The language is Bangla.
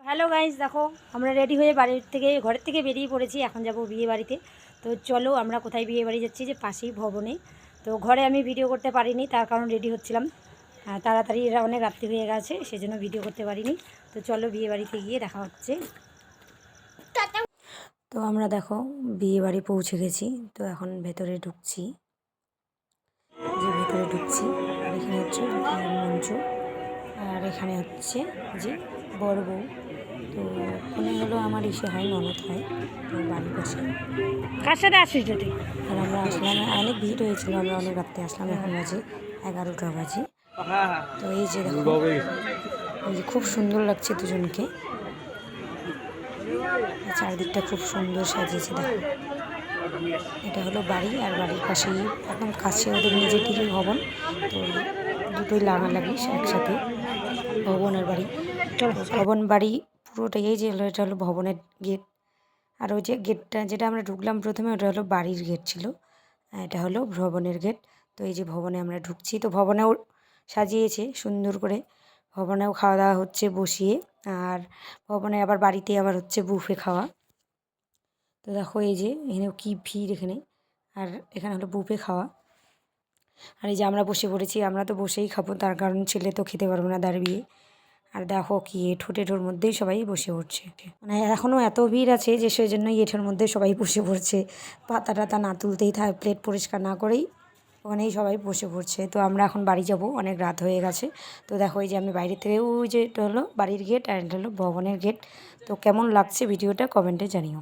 হ্যালো গাইস, দেখো আমরা রেডি হয়ে ঘরের থেকে বেরিয়ে পড়েছি। এখন যাব বিয়ে বাড়িতে। তো চলো আমরা কোথায় বিয়ে বাড়ি যাচ্ছি, যে পাশেই ভবনে। তো ঘরে আমি ভিডিও করতে পারিনি, তার কারণ রেডি হচ্ছিলাম তাড়াতাড়ি, এরা অনেক রাত্রি হয়ে গেছে, সেজন্য ভিডিও করতে পারিনি। তো চলো বিয়ে বাড়িতে গিয়ে দেখা হচ্ছে। তো আমরা দেখো বিয়ে বাড়ি পৌঁছে গেছি। তো এখন ভেতরে ঢুকছি, আর এখানে হচ্ছে বিয়ের মঞ্চ, আর এখানে হচ্ছে যে বড় বউ। তো মনে হলো আমার ইসে হয়, ননদ হয়। তো বাড়ির পাশে কার সাথে আসিস যদি। আর আমরা আসলাম, অনেক ভিড় হয়েছিল, আমরা অনেক রাত্রে আসলাম। এখন বাজে 11টা বাজে। তো এই যে দেখো, এই যে খুব সুন্দর লাগছে দুজনকে, চারিদিকটা খুব সুন্দর সাজিয়েছে। দেখো এটা হলো বাড়ি, আর বাড়ির পাশেই একদম কাছে ওদের নিজেদেরই ভবন। তো দুটোই লাগালাগি একসাথে, ভবন আর বাড়ি। ভবন বাড়ি পুরোটাই, এই যে এটা হলো ভবনের গেট। আর ওই যে গেটটা যেটা আমরা ঢুকলাম প্রথমে, ওটা হলো বাড়ির গেট ছিল, এটা হলো ভবনের গেট। তো এই যে ভবনে আমরা ঢুকছি। তো ভবনেও সাজিয়েছে সুন্দর করে, ভবনেও খাওয়া দাওয়া হচ্ছে বসিয়ে। আর ভবনে আবার বাড়িতে আবার হচ্ছে বুফে খাওয়া। তো দেখো এই যে এখানেও কী ভিড় এখানে, আর এখানে হলো বুফে খাওয়া। আর এই যে আমরা বসে পড়েছি, আমরা তো বসেই খাবো, তার কারণ ছেলে তো খেতে পারবো না দাঁড়িয়ে। আর দেখো কি এঁঠোর মধ্যেই সবাই বসে পড়ছে, মানে এখনও এত ভিড় আছে যে সেই জন্যই এঁঠোর মধ্যে সবাই বসে পড়ছে। পাতা টাতা না তুলতেই থাকে, প্লেট পরিষ্কার না করেই ওখানেই সবাই বসে পড়ছে। তো আমরা এখন বাড়ি যাব, অনেক রাত হয়ে গেছে। তো দেখো এই যে আমি বাইরে থেকে, ওই যে এটা হলো বাড়ির গেট, আর এটা হলো ভবনের গেট। তো কেমন লাগছে ভিডিওটা কমেন্টে জানিও।